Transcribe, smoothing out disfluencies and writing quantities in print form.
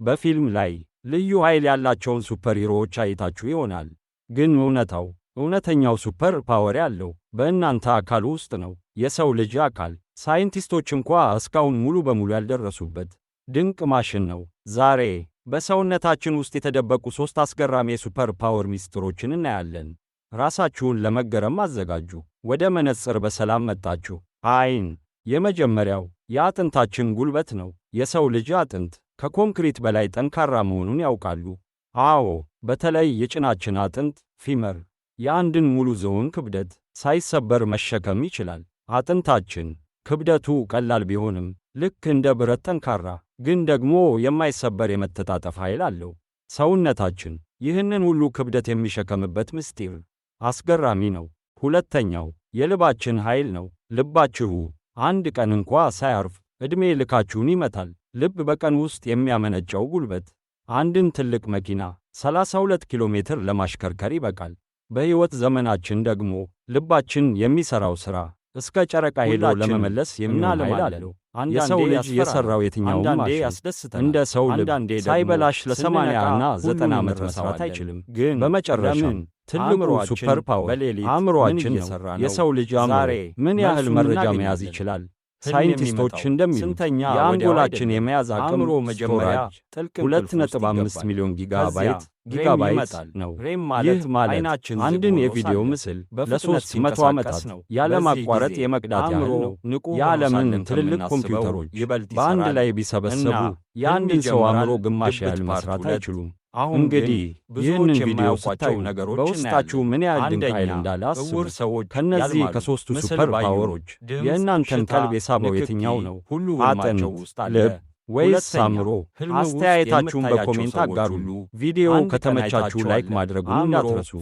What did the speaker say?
በፊልም ላይ ልዩ ኃይል ያላቸውን ሱፐር ሂሮዎች አይታችሁ ይሆናል። ግን እውነተኛው ሱፐር ፓወር ያለው በእናንተ አካል ውስጥ ነው። የሰው ልጅ አካል ሳይንቲስቶች እንኳ እስካሁን ሙሉ በሙሉ ያልደረሱበት ድንቅ ማሽን ነው። ዛሬ በሰውነታችን ውስጥ የተደበቁ 3 አስገራሚ የሱፐር ፓወር ሚስጥሮችን እናያለን። ራሳችሁን ለመገረም አዘጋጁ። ወደ መነጽር በሰላም መጣችሁ። አይን የመጀመሪያው የአጥንታችን ጉልበት ነው። የሰው ልጅ አጥንት ከኮንክሪት በላይ ጠንካራ መሆኑን ያውቃሉ? አዎ፣ በተለይ የጭናችን አጥንት ፊመር የአንድን ሙሉ ሰውን ክብደት ሳይሰበር መሸከም ይችላል። አጥንታችን ክብደቱ ቀላል ቢሆንም ልክ እንደ ብረት ጠንካራ ግን ደግሞ የማይሰበር የመተጣጠፍ ኃይል አለው። ሰውነታችን ይህንን ሁሉ ክብደት የሚሸከምበት ምስጢር አስገራሚ ነው። ሁለተኛው የልባችን ኃይል ነው። ልባችሁ አንድ ቀን እንኳ ሳያርፍ ዕድሜ ልካችሁን ይመታል። ልብ በቀን ውስጥ የሚያመነጨው ጉልበት አንድን ትልቅ መኪና 32 ኪሎ ሜትር ለማሽከርከር ይበቃል። በሕይወት ዘመናችን ደግሞ ልባችን የሚሠራው ሥራ እስከ ጨረቃ ሄዶ ለመመለስ የሚሆን ኃይል አለው። የሰው ልጅ የሠራው የትኛውም ማሽን እንደ ሰው ልብ ሳይበላሽ ለ80 እና 90 ዓመት መሥራት አይችልም። ግን በመጨረሻም ትልቁ ሱፐር ፓወር አእምሮአችን ነው። የሰው ልጅ አእምሮ ምን ያህል መረጃ መያዝ ይችላል? ሳይንቲስቶች እንደሚሉት የአንጎላችን የመያዝ አቅም ስቶሬጅ 2.5 ሚሊዮን ጊጋባይት ነው። ይህ ማለት አንድን የቪዲዮ ምስል ለ300 ዓመታት ያለማቋረጥ የመቅዳት ያህል ነው። የዓለምን ትልልቅ ኮምፒውተሮች በአንድ ላይ ቢሰበሰቡ የአንድን ሰው አእምሮ ግማሽ ያህል መሥራት አይችሉም። እንግዲህ ይህንን ቪዲዮ ስታዩ በውስጣችሁ ምን ያህል ድንቅ ኃይል እንዳለ አስቡ። ከእነዚህ ከሦስቱ ሱፐር ፓወሮች የእናንተን ቀልብ የሳበው የትኛው ነው? አጥንት፣ ልብ ወይስ አእምሮ? አስተያየታችሁን በኮሜንት አጋሩ። ቪዲዮው ከተመቻችሁ ላይክ ማድረጉን እንዳትረሱ።